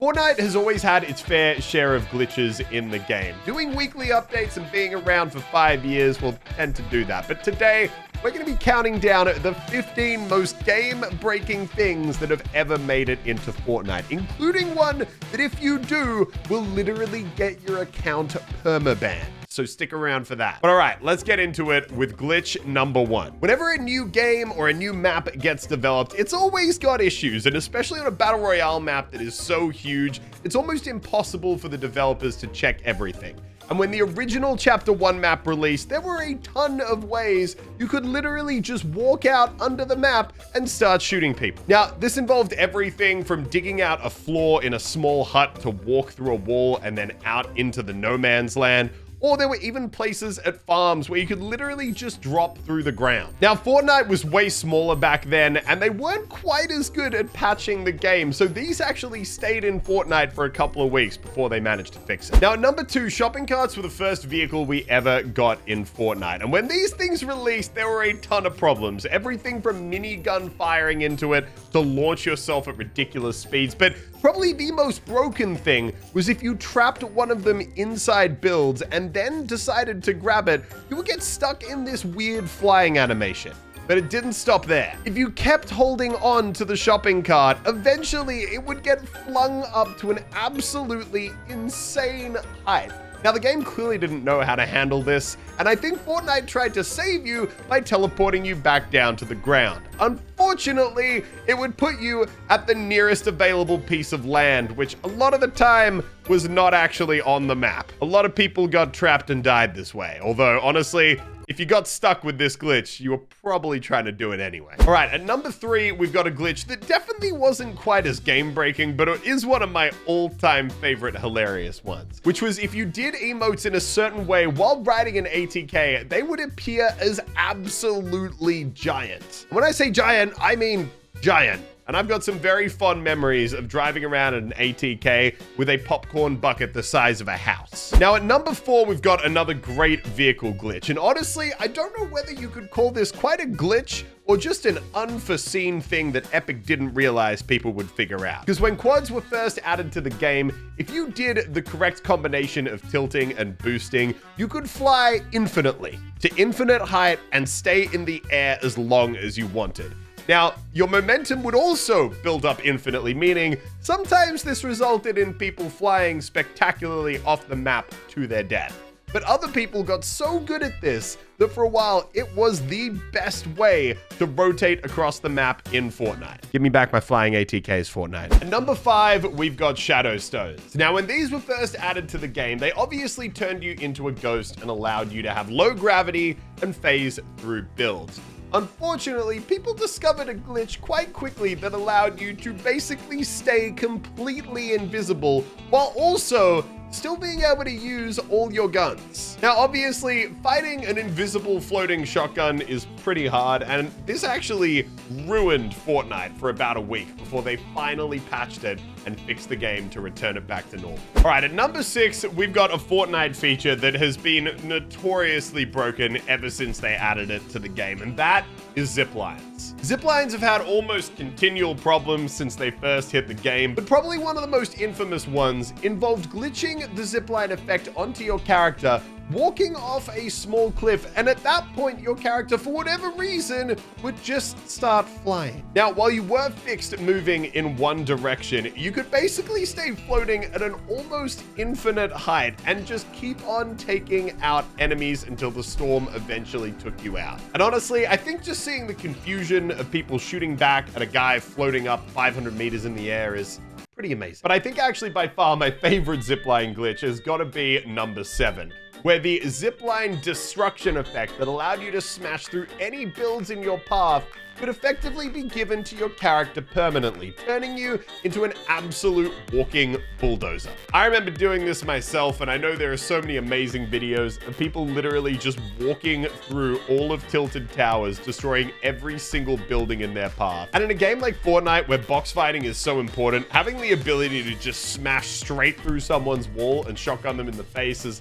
Fortnite has always had its fair share of glitches in the game. Doing weekly updates and being around for 5 years will tend to do that. But today, we're going to be counting down the 15 most game-breaking things that have ever made it into Fortnite, including one that if you do, will literally get your account permabanned. So stick around for that. But all right, let's get into it with glitch number 1. Whenever a new game or a new map gets developed, it's always got issues, and especially on a battle royale map that is so huge, it's almost impossible for the developers to check everything. And when the original Chapter 1 map released, there were a ton of ways you could literally just walk out under the map and start shooting people. Now, this involved everything from digging out a floor in a small hut to walk through a wall and then out into the no man's land. Or there were even places at farms where you could literally just drop through the ground. Now, Fortnite was way smaller back then, and they weren't quite as good at patching the game, so these actually stayed in Fortnite for a couple of weeks before they managed to fix it. Now, at number 2, shopping carts were the first vehicle we ever got in Fortnite. And when these things released, there were a ton of problems. Everything from minigun firing into it to launch yourself at ridiculous speeds. But probably the most broken thing was if you trapped one of them inside builds and then decided to grab it, you would get stuck in this weird flying animation. But it didn't stop there. If you kept holding on to the shopping cart, eventually it would get flung up to an absolutely insane height. Now, the game clearly didn't know how to handle this, and I think Fortnite tried to save you by teleporting you back down to the ground. Unfortunately, it would put you at the nearest available piece of land, which a lot of the time was not actually on the map. A lot of people got trapped and died this way, although honestly, if you got stuck with this glitch, you were probably trying to do it anyway. All right, at number 3, we've got a glitch that definitely wasn't quite as game-breaking, but it is one of my all-time favorite hilarious ones, which was if you did emotes in a certain way while riding an ATK, they would appear as absolutely giant. When I say giant, I mean giant. And I've got some very fond memories of driving around in an ATK with a popcorn bucket the size of a house. Now at number 4, we've got another great vehicle glitch. And honestly, I don't know whether you could call this quite a glitch or just an unforeseen thing that Epic didn't realize people would figure out. Because when quads were first added to the game, if you did the correct combination of tilting and boosting, you could fly infinitely to infinite height and stay in the air as long as you wanted. Now, your momentum would also build up infinitely, meaning sometimes this resulted in people flying spectacularly off the map to their death. But other people got so good at this that for a while, it was the best way to rotate across the map in Fortnite. Give me back my flying ATKs, Fortnite. At number 5, we've got Shadow Stones. Now, when these were first added to the game, they obviously turned you into a ghost and allowed you to have low gravity and phase through builds. Unfortunately, people discovered a glitch quite quickly that allowed you to basically stay completely invisible while also still being able to use all your guns. Now, obviously, fighting an invisible floating shotgun is pretty hard, and this actually ruined Fortnite for about a week before they finally patched it and fixed the game to return it back to normal. All right, at number 6, we've got a Fortnite feature that has been notoriously broken ever since they added it to the game, and that is zip lines. Zip lines have had almost continual problems since they first hit the game, but probably one of the most infamous ones involved glitching the zipline effect onto your character, walking off a small cliff, and at that point, your character, for whatever reason, would just start flying. Now, while you were fixed at moving in one direction, you could basically stay floating at an almost infinite height and just keep on taking out enemies until the storm eventually took you out. And honestly, I think just seeing the confusion of people shooting back at a guy floating up 500 meters in the air is pretty amazing. But I think actually by far my favorite zipline glitch has got to be number 7, where the zipline destruction effect that allowed you to smash through any builds in your path could effectively be given to your character permanently, turning you into an absolute walking bulldozer. I remember doing this myself, and I know there are so many amazing videos of people literally just walking through all of Tilted Towers, destroying every single building in their path. And in a game like Fortnite, where box fighting is so important, having the ability to just smash straight through someone's wall and shotgun them in the face is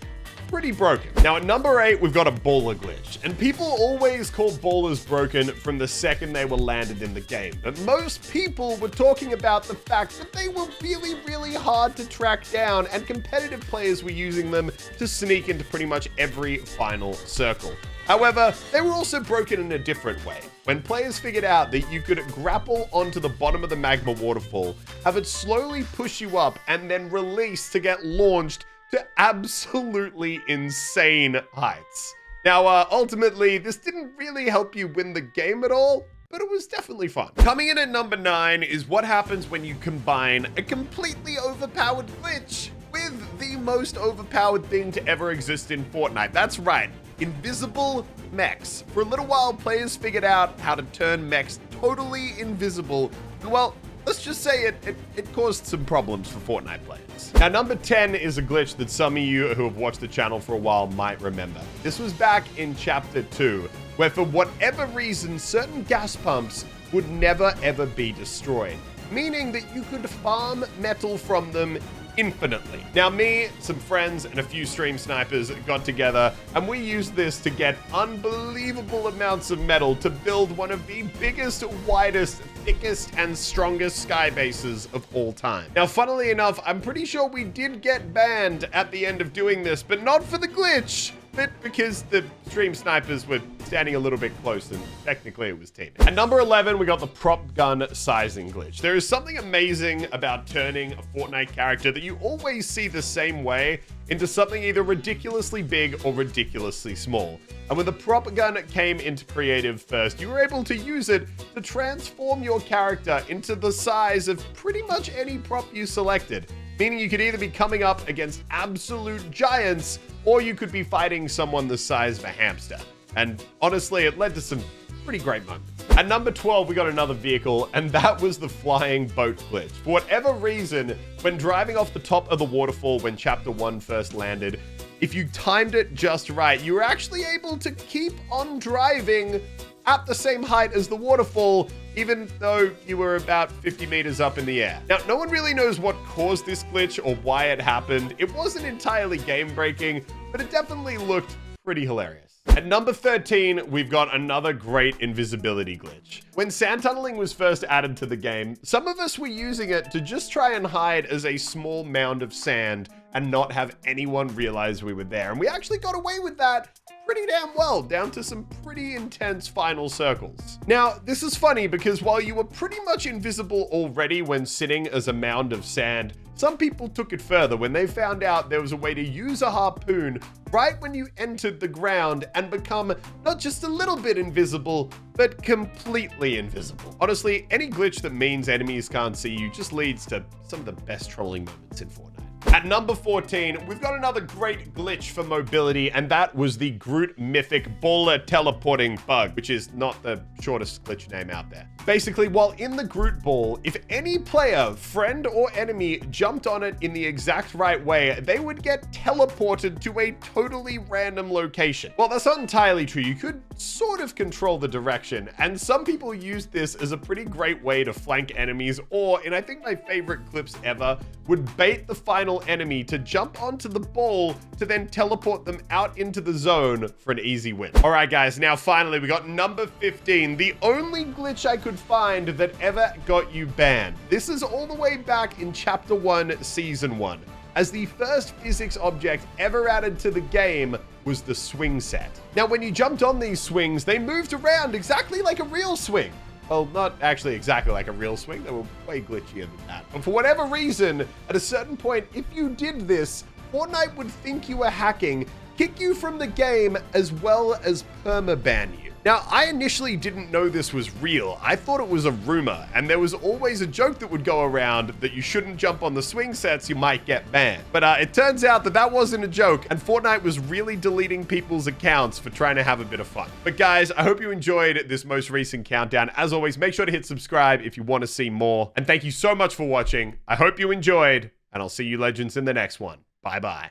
pretty broken. Now at number 8, we've got a baller glitch. And people always call ballers broken from the second they were landed in the game. But most people were talking about the fact that they were really hard to track down, and competitive players were using them to sneak into pretty much every final circle. However, they were also broken in a different way. When players figured out that you could grapple onto the bottom of the magma waterfall, have it slowly push you up, and then release to get launched to absolutely insane heights. Now, ultimately, this didn't really help you win the game at all, but it was definitely fun. Coming in at number 9 is what happens when you combine a completely overpowered glitch with the most overpowered thing to ever exist in Fortnite. That's right, invisible mechs. For a little while, players figured out how to turn mechs totally invisible. Well, let's just say it caused some problems for Fortnite players. Now, number 10 is a glitch that some of you who have watched the channel for a while might remember. This was back in Chapter 2, where for whatever reason, certain gas pumps would never ever be destroyed, meaning that you could farm metal from them infinitely. Now, me, some friends, and a few stream snipers got together, and we used this to get unbelievable amounts of metal to build one of the biggest, widest, thickest, and strongest sky bases of all time. Now, funnily enough, I'm pretty sure we did get banned at the end of doing this, but not for the glitch, but because the stream snipers were standing a little bit close, and technically it was teaming. At number 11, we got the prop gun sizing glitch. There is something amazing about turning a Fortnite character that you always see the same way into something either ridiculously big or ridiculously small. And when the prop gun came into creative first, you were able to use it to transform your character into the size of pretty much any prop you selected. Meaning you could either be coming up against absolute giants, or you could be fighting someone the size of a hamster. And honestly, it led to some pretty great moments. At number 12, we got another vehicle, and that was the flying boat glitch. For whatever reason, when driving off the top of the waterfall when Chapter 1 first landed, if you timed it just right, you were actually able to keep on driving at the same height as the waterfall, even though you were about 50 meters up in the air. Now, no one really knows what caused this glitch or why it happened. It wasn't entirely game-breaking, but it definitely looked pretty hilarious. At number 13, we've got another great invisibility glitch. When sand tunneling was first added to the game, some of us were using it to just try and hide as a small mound of sand and not have anyone realize we were there. And we actually got away with that pretty damn well, down to some pretty intense final circles. Now, this is funny because while you were pretty much invisible already when sitting as a mound of sand, some people took it further when they found out there was a way to use a harpoon right when you entered the ground and become not just a little bit invisible, but completely invisible. Honestly, any glitch that means enemies can't see you just leads to some of the best trolling moments in Fortnite. At number 14, we've got another great glitch for mobility, and that was the Groot Mythic Baller Teleporting Bug, which is not the shortest glitch name out there. Basically, while in the Groot Ball, if any player, friend or enemy, jumped on it in the exact right way, they would get teleported to a totally random location. Well, that's not entirely true. You could sort of control the direction, and some people used this as a pretty great way to flank enemies, or, in I think my favorite clips ever, would bait the final enemy to jump onto the ball to then teleport them out into the zone for an easy win. All right, guys, now finally we got number 15, the only glitch I could find that ever got you banned. This is all the way back in Chapter 1, Season 1, as the first physics object ever added to the game was the swing set. Now, when you jumped on these swings, they moved around exactly like a real swing. Well, not actually exactly like a real swing. They were way glitchier than that. But for whatever reason, at a certain point, if you did this, Fortnite would think you were hacking, kick you from the game, as well as permaban you. Now, I initially didn't know this was real. I thought it was a rumor, and there was always a joke that would go around that you shouldn't jump on the swing sets, you might get banned. But it turns out that that wasn't a joke, and Fortnite was really deleting people's accounts for trying to have a bit of fun. But guys, I hope you enjoyed this most recent countdown. As always, make sure to hit subscribe if you want to see more. And thank you so much for watching. I hope you enjoyed, and I'll see you legends in the next one. Bye-bye.